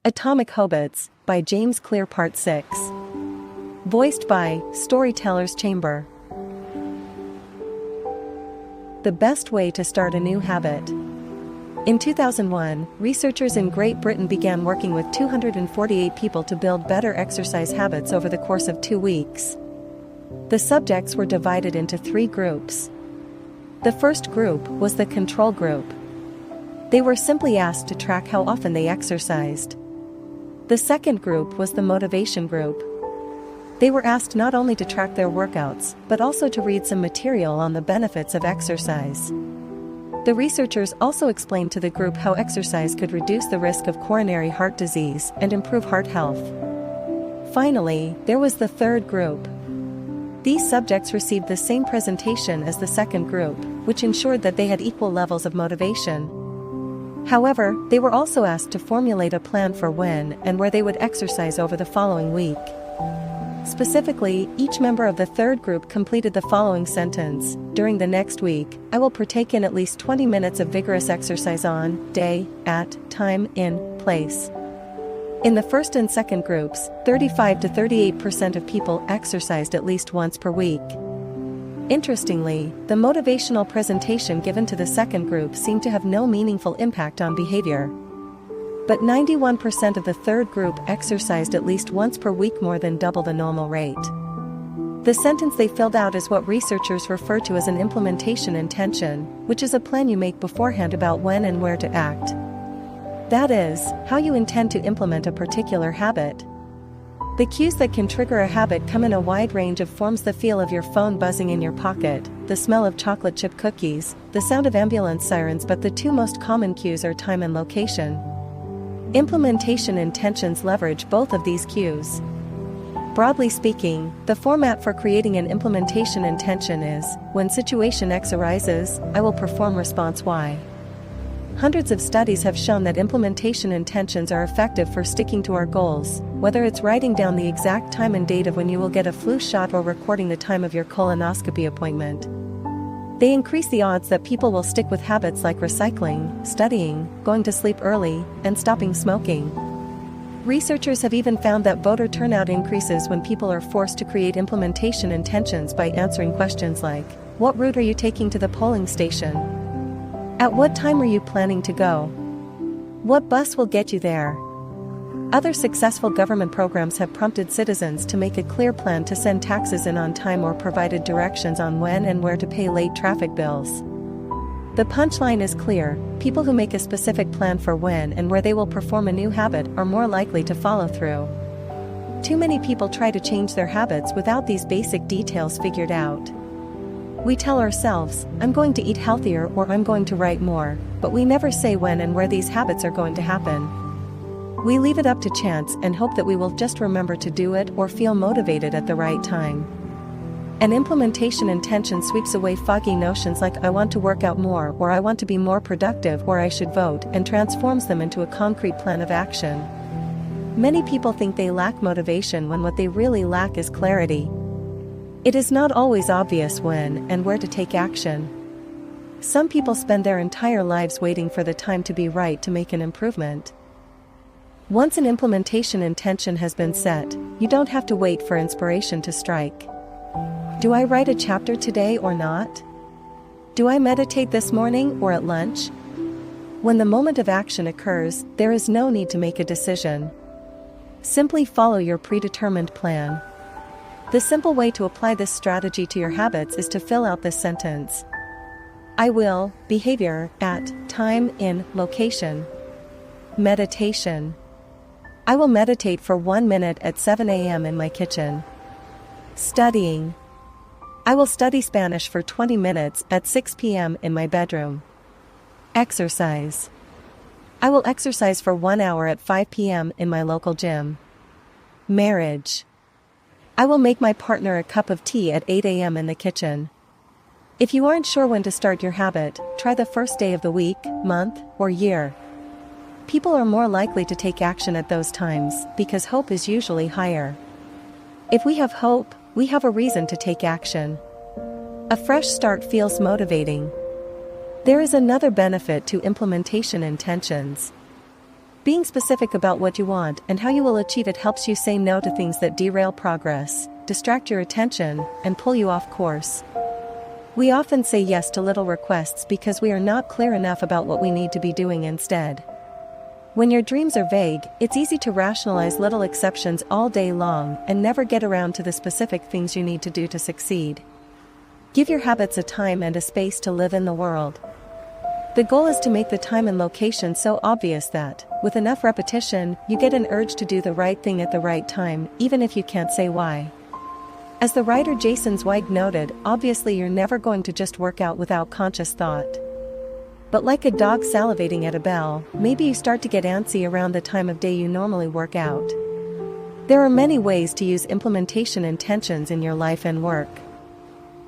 Atomic Habits by James Clear Part 6. Voiced by Storyteller's Chamber. The best way to start a new habit. In 2001, researchers in Great Britain began working with 248 people to build better exercise habits over the course of 2 weeks. The subjects were divided into 3 groups. The first group was the control group. They were simply asked to track how often they exercised. The second group was the motivation group. They were asked not only to track their workouts, but also to read some material on the benefits of exercise. The researchers also explained to the group how exercise could reduce the risk of coronary heart disease and improve heart health. Finally, there was the third group. These subjects received the same presentation as the second group, which ensured that they had equal levels of motivation. However, they were also asked to formulate a plan for when and where they would exercise over the following week. Specifically, each member of the third group completed the following sentence: "During the next week, I will partake in at least 20 minutes of vigorous exercise on, day, at, time, in, place." In the first and second groups, 35 to 38% of people exercised at least once per week. Interestingly, the motivational presentation given to the second group seemed to have no meaningful impact on behavior. But 91% of the third group exercised at least once per week, more than double the normal rate. The sentence they filled out is what researchers refer to as an implementation intention, which is a plan you make beforehand about when and where to act. That is, how you intend to implement a particular habit. The cues that can trigger a habit come in a wide range of forms: the feel of your phone buzzing in your pocket, the smell of chocolate chip cookies, the sound of ambulance sirens, but the 2 most common cues are time and location. Implementation intentions leverage both of these cues. Broadly speaking, the format for creating an implementation intention is: when situation X arises, I will perform response Y. Hundreds of studies have shown that implementation intentions are effective for sticking to our goals, whether it's writing down the exact time and date of when you will get a flu shot or recording the time of your colonoscopy appointment. They increase the odds that people will stick with habits like recycling, studying, going to sleep early, and stopping smoking. Researchers have even found that voter turnout increases when people are forced to create implementation intentions by answering questions like, "What route are you taking to the polling station? At what time are you planning to go? What bus will get you there?" Other successful government programs have prompted citizens to make a clear plan to send taxes in on time or provided directions on when and where to pay late traffic bills. The punchline is clear: people who make a specific plan for when and where they will perform a new habit are more likely to follow through. Too many people try to change their habits without these basic details figured out. We tell ourselves, "I'm going to eat healthier" or "I'm going to write more," but we never say when and where these habits are going to happen. We leave it up to chance and hope that we will just remember to do it or feel motivated at the right time. An implementation intention sweeps away foggy notions like "I want to work out more" or "I want to be more productive" or "I should vote," and transforms them into a concrete plan of action. Many people think they lack motivation when what they really lack is clarity. It is not always obvious when and where to take action. Some people spend their entire lives waiting for the time to be right to make an improvement. Once an implementation intention has been set, you don't have to wait for inspiration to strike. Do I write a chapter today or not? Do I meditate this morning or at lunch? When the moment of action occurs, there is no need to make a decision. Simply follow your predetermined plan. The simple way to apply this strategy to your habits is to fill out this sentence: I will, behavior, at, time, in, location. Meditation. I will meditate for 1 minute at 7 a.m. in my kitchen. Studying. I will study Spanish for 20 minutes at 6 p.m. in my bedroom. Exercise. I will exercise for 1 hour at 5 p.m. in my local gym. Marriage. I will make my partner a cup of tea at 8 a.m. in the kitchen. If you aren't sure when to start your habit, try the first day of the week, month, or year. People are more likely to take action at those times because hope is usually higher. If we have hope, we have a reason to take action. A fresh start feels motivating. There is another benefit to implementation intentions. Being specific about what you want and how you will achieve it helps you say no to things that derail progress, distract your attention, and pull you off course. We often say yes to little requests because we are not clear enough about what we need to be doing instead. When your dreams are vague, it's easy to rationalize little exceptions all day long and never get around to the specific things you need to do to succeed. Give your habits a time and a space to live in the world. The goal is to make the time and location so obvious that, with enough repetition, you get an urge to do the right thing at the right time, even if you can't say why. As the writer Jason Zweig noted, obviously you're never going to just work out without conscious thought. But like a dog salivating at a bell, maybe you start to get antsy around the time of day you normally work out. There are many ways to use implementation intentions in your life and work.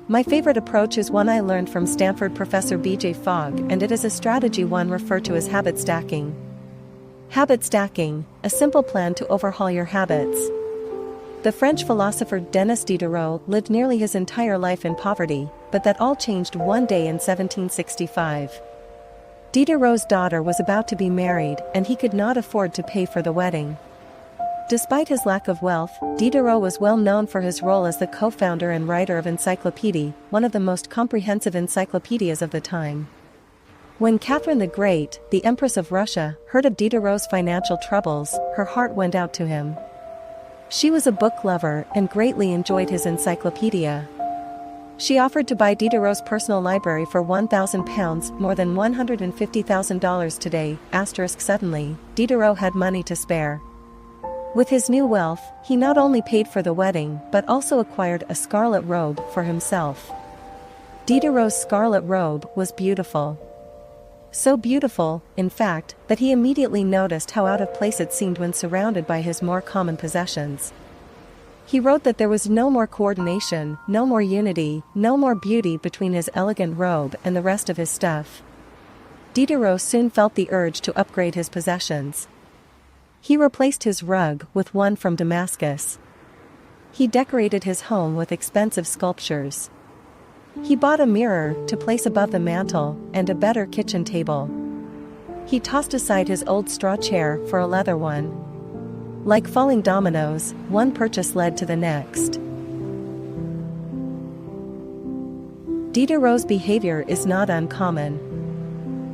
My favorite approach is one I learned from Stanford professor B.J. Fogg, and it is a strategy one referred to as habit stacking. Habit stacking, a simple plan to overhaul your habits. The French philosopher Denis Diderot lived nearly his entire life in poverty, but that all changed one day in 1765. Diderot's daughter was about to be married, and he could not afford to pay for the wedding. Despite his lack of wealth, Diderot was well known for his role as the co-founder and writer of Encyclopédie, one of the most comprehensive encyclopedias of the time. When Catherine the Great, the Empress of Russia, heard of Diderot's financial troubles, her heart went out to him. She was a book lover and greatly enjoyed his encyclopedia. She offered to buy Diderot's personal library for £1,000, more than $150,000 today. Suddenly, Diderot had money to spare. With his new wealth, he not only paid for the wedding but also acquired a scarlet robe for himself. Diderot's scarlet robe was beautiful. So beautiful, in fact, that he immediately noticed how out of place it seemed when surrounded by his more common possessions. He wrote that there was no more coordination, no more unity, no more beauty between his elegant robe and the rest of his stuff. Diderot soon felt the urge to upgrade his possessions. He replaced his rug with one from Damascus. He decorated his home with expensive sculptures. He bought a mirror to place above the mantel and a better kitchen table. He tossed aside his old straw chair for a leather one. Like falling dominoes, one purchase led to the next. Diderot's behavior is not uncommon.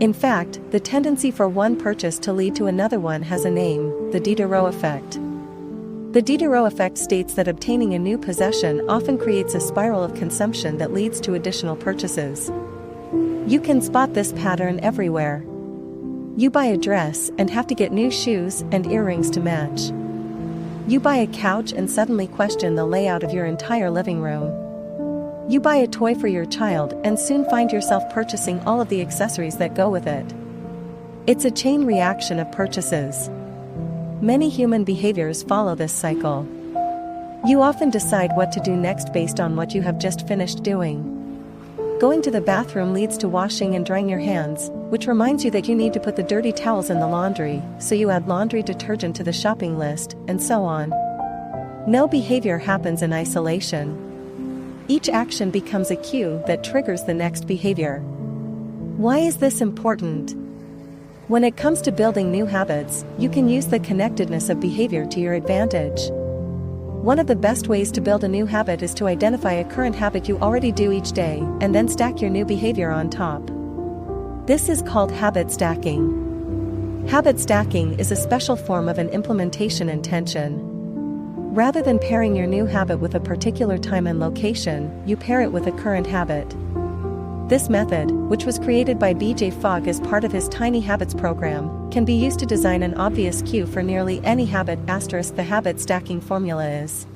In fact, the tendency for one purchase to lead to another one has a name: the Diderot effect. The Diderot effect states that obtaining a new possession often creates a spiral of consumption that leads to additional purchases. You can spot this pattern everywhere. You buy a dress and have to get new shoes and earrings to match. You buy a couch and suddenly question the layout of your entire living room. You buy a toy for your child and soon find yourself purchasing all of the accessories that go with it. It's a chain reaction of purchases. Many human behaviors follow this cycle. You often decide what to do next based on what you have just finished doing. Going to the bathroom leads to washing and drying your hands, which reminds you that you need to put the dirty towels in the laundry, so you add laundry detergent to the shopping list, and so on. No behavior happens in isolation. Each action becomes a cue that triggers the next behavior. Why is this important? When it comes to building new habits, you can use the connectedness of behavior to your advantage. One of the best ways to build a new habit is to identify a current habit you already do each day, and then stack your new behavior on top. This is called habit stacking. Habit stacking is a special form of an implementation intention. Rather than pairing your new habit with a particular time and location, you pair it with a current habit. This method, which was created by B.J. Fogg as part of his Tiny Habits program, can be used to design an obvious cue for nearly any habit. The habit stacking formula is: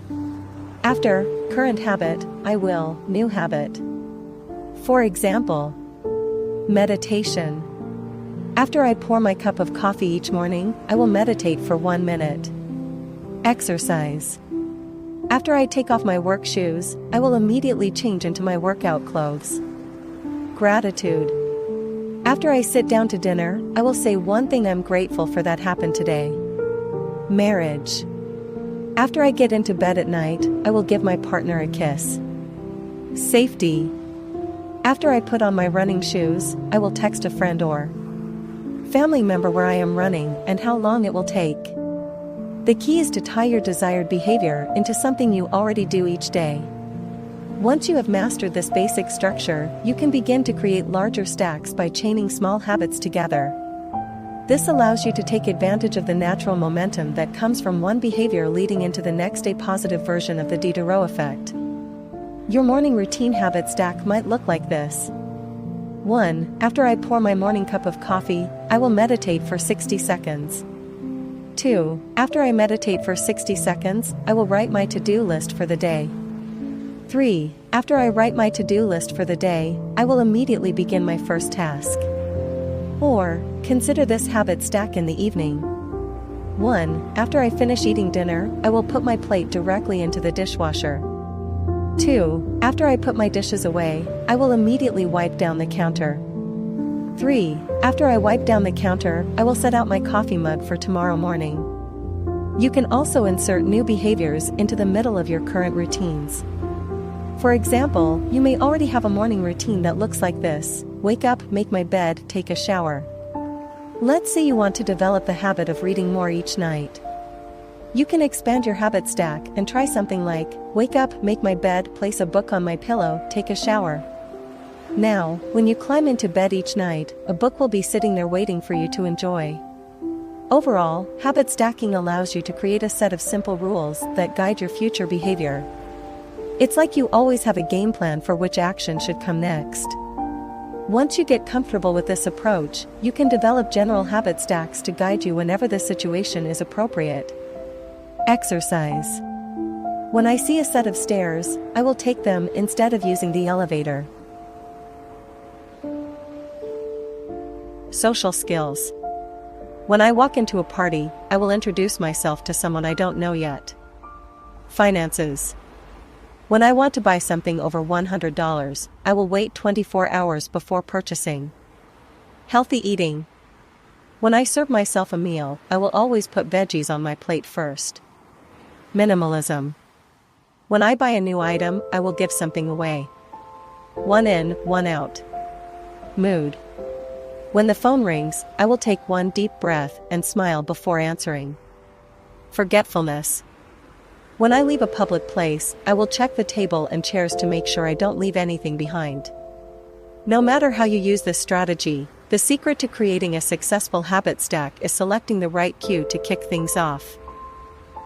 after current habit, I will new habit. For example, meditation. After I pour my cup of coffee each morning, I will meditate for 1 minute. Exercise. After I take off my work shoes, I will immediately change into my workout clothes. Gratitude. After I sit down to dinner, I will say one thing I'm grateful for that happened today. Marriage. After I get into bed at night, I will give my partner a kiss. Safety. After I put on my running shoes, I will text a friend or family member where I am running and how long it will take. The key is to tie your desired behavior into something you already do each day. Once you have mastered this basic structure, you can begin to create larger stacks by chaining small habits together. This allows you to take advantage of the natural momentum that comes from one behavior leading into the next, a positive version of the Diderot effect. Your morning routine habit stack might look like this. 1. After I pour my morning cup of coffee, I will meditate for 60 seconds. 2. After I meditate for 60 seconds, I will write my to-do list for the day. 3. After I write my to-do list for the day, I will immediately begin my first task. Or, consider this habit stack in the evening. 1. After I finish eating dinner, I will put my plate directly into the dishwasher. 2. After I put my dishes away, I will immediately wipe down the counter. 3. After I wipe down the counter, I will set out my coffee mug for tomorrow morning. You can also insert new behaviors into the middle of your current routines. For example, you may already have a morning routine that looks like this: wake up, make my bed, take a shower. Let's say you want to develop the habit of reading more each night. You can expand your habit stack and try something like, wake up, make my bed, place a book on my pillow, take a shower. Now, when you climb into bed each night, a book will be sitting there waiting for you to enjoy. Overall, habit stacking allows you to create a set of simple rules that guide your future behavior. It's like you always have a game plan for which action should come next. Once you get comfortable with this approach, you can develop general habit stacks to guide you whenever the situation is appropriate. Exercise. When I see a set of stairs, I will take them instead of using the elevator. Social skills. When I walk into a party, I will introduce myself to someone I don't know yet. Finances. When I want to buy something over $100, I will wait 24 hours before purchasing. Healthy eating. When I serve myself a meal, I will always put veggies on my plate first. Minimalism. When I buy a new item, I will give something away. One in, one out. Mood. When the phone rings, I will take one deep breath and smile before answering. Forgetfulness. When I leave a public place, I will check the table and chairs to make sure I don't leave anything behind. No matter how you use this strategy, the secret to creating a successful habit stack is selecting the right cue to kick things off.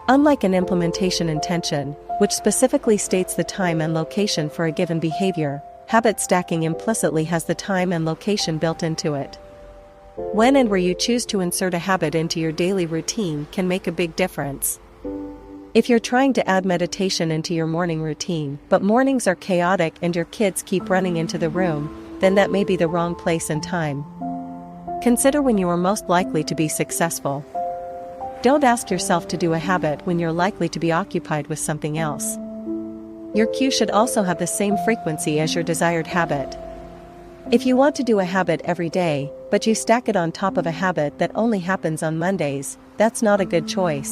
Unlike an implementation intention, which specifically states the time and location for a given behavior, habit stacking implicitly has the time and location built into it. When and where you choose to insert a habit into your daily routine can make a big difference. If you're trying to add meditation into your morning routine, but mornings are chaotic and your kids keep running into the room, then that may be the wrong place and time. Consider when you are most likely to be successful. Don't ask yourself to do a habit when you're likely to be occupied with something else. Your cue should also have the same frequency as your desired habit. If you want to do a habit every day, but you stack it on top of a habit that only happens on Mondays, that's not a good choice.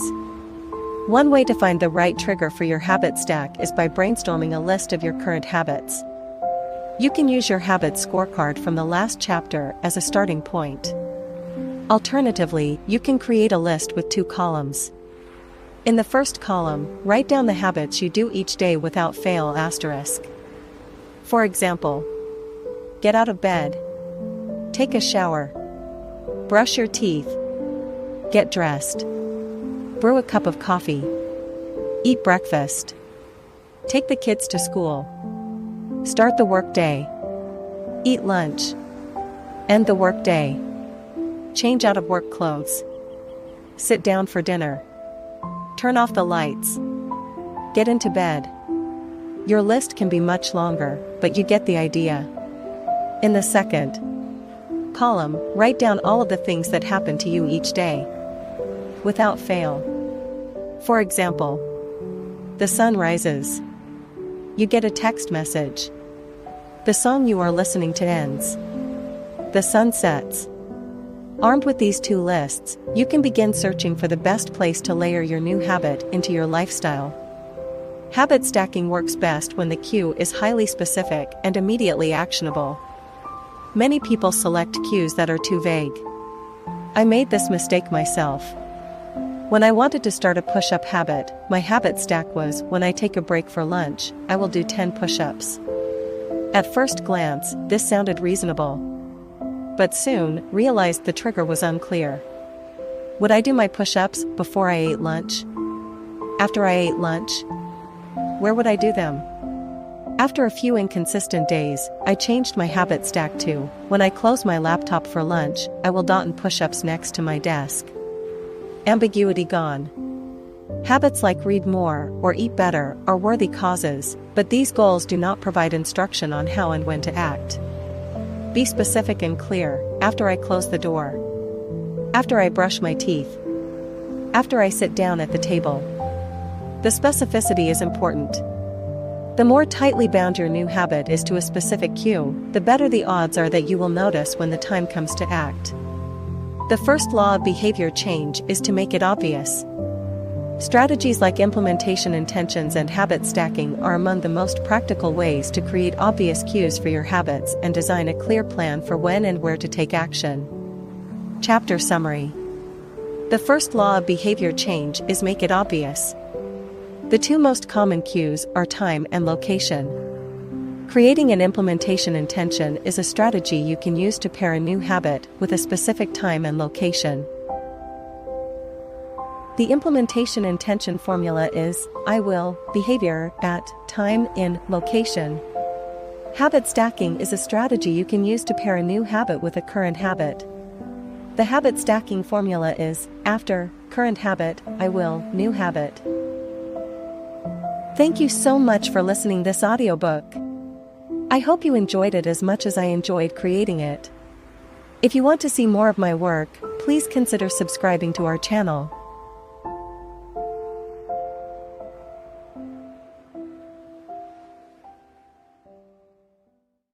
One way to find the right trigger for your habit stack is by brainstorming a list of your current habits. You can use your habit scorecard from the last chapter as a starting point. Alternatively, you can create a list with 2 columns. In the first column, write down the habits you do each day without fail *. For example, get out of bed, take a shower, brush your teeth, get dressed, brew a cup of coffee, eat breakfast, take the kids to school, start the workday, eat lunch, end the workday, change out of work clothes, sit down for dinner, turn off the lights, get into bed. Your list can be much longer, but you get the idea. In the second column, write down all of the things that happen to you each day, without fail. For example, the sun rises. You get a text message. The song you are listening to ends. The sun sets. Armed with these 2 lists, you can begin searching for the best place to layer your new habit into your lifestyle. Habit stacking works best when the cue is highly specific and immediately actionable. Many people select cues that are too vague. I made this mistake myself. When I wanted to start a push-up habit, my habit stack was, when I take a break for lunch, I will do 10 push-ups. At first glance, this sounded reasonable. But soon, realized the trigger was unclear. Would I do my push-ups before I ate lunch? After I ate lunch? Where would I do them? After a few inconsistent days, I changed my habit stack to, when I close my laptop for lunch, I will dot in push-ups next to my desk. Ambiguity gone. Habits like read more or eat better are worthy causes, but these goals do not provide instruction on how and when to act. Be specific and clear. After I close the door. After I brush my teeth. After I sit down at the table. The specificity is important. The more tightly bound your new habit is to a specific cue, the better the odds are that you will notice when the time comes to act. The first law of behavior change is to make it obvious. Strategies like implementation intentions and habit stacking are among the most practical ways to create obvious cues for your habits and design a clear plan for when and where to take action. Chapter Summary. The first law of behavior change is make it obvious. The two most common cues are time and location. Creating an implementation intention is a strategy you can use to pair a new habit with a specific time and location. The implementation intention formula is, I will, behavior, at, time, in, location. Habit stacking is a strategy you can use to pair a new habit with a current habit. The habit stacking formula is, after, current habit, I will, new habit. Thank you so much for listening this audiobook. I hope you enjoyed it as much as I enjoyed creating it. If you want to see more of my work, please consider subscribing to our channel.